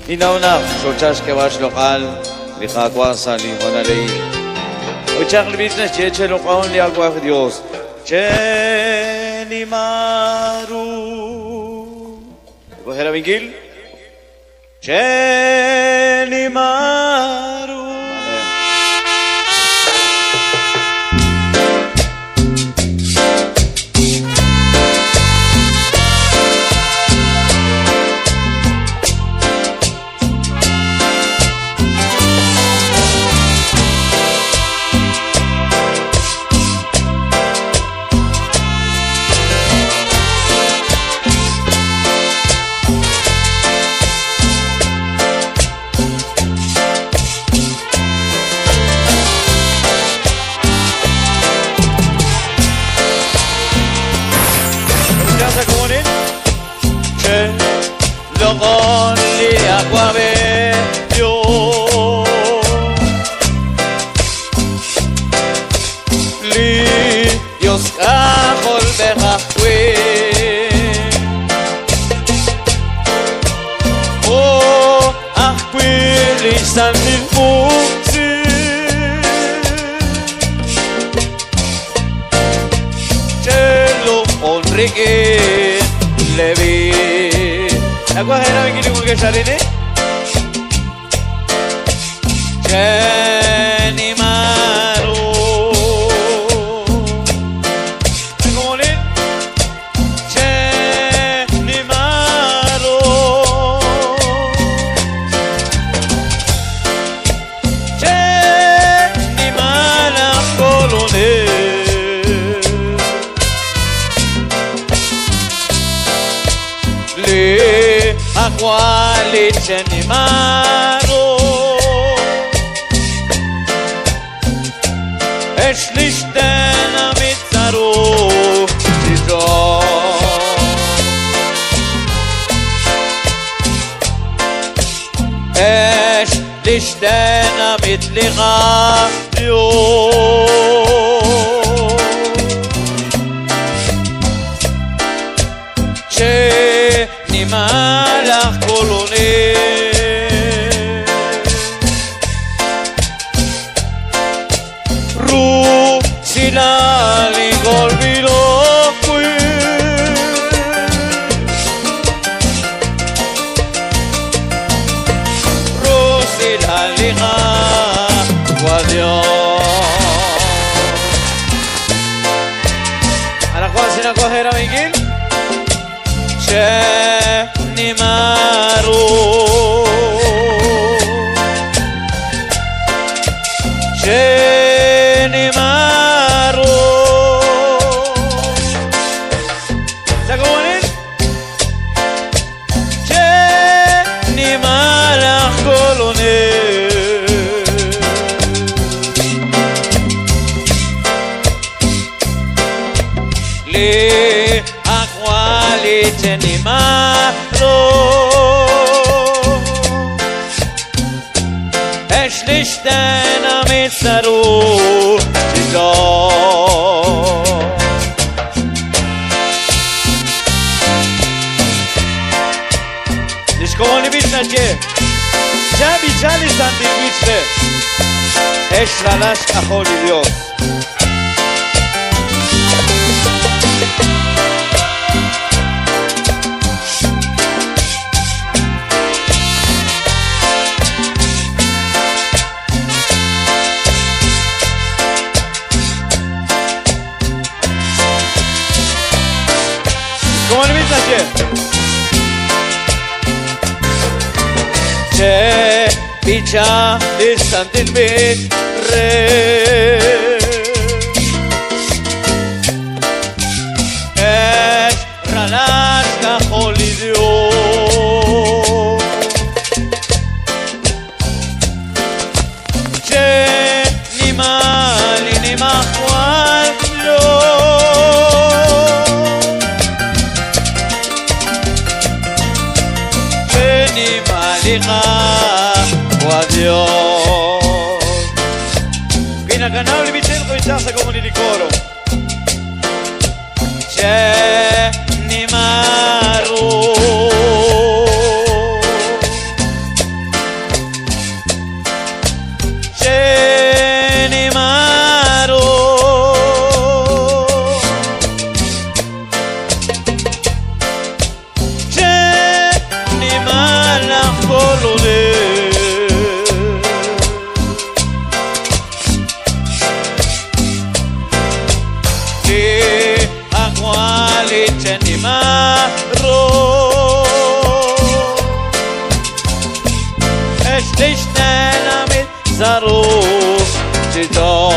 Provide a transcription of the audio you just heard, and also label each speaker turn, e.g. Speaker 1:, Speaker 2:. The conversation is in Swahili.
Speaker 1: Inaunak, sochas que vas local, lija cuasa, lijona ley. Hoy chakli business, cheche local, li agua Dios. Che ni maru. ¿Coger a Miguel? Che ni maru. Con li agua bello li Dios cajol bejahue oh ahquili san mil muxi Chelo onrique levi Agua era mi kini muke sarine. Cheni maru. Come on. Cheni maru. Cheni mala colone. Quali ce ni maro Es lishtena mitzaru Tizo Es lishtena mitlicha Ni malach colone Ru silali golvilo qui Ru silali ha guadio Ana quasi na coger a Miguel Cheni maru Cheni maru Sagonin Cheni malach colone Le aquali cheni maru Es lishtena mitzaru Tizo Nishkovoni bitnatje Jabi jali santi bichre Es ralash kacholi Dios ¿Cómo le viste ayer? Che, picha, distantil bit, re Es ralash kacholi Dios Che, ni mali, ni mahual Dios Vina canal Vicente y Chaza como ni coro Che ni maru לך כל עולה כי הקואלית שנמרו יש לשני למזרות שדור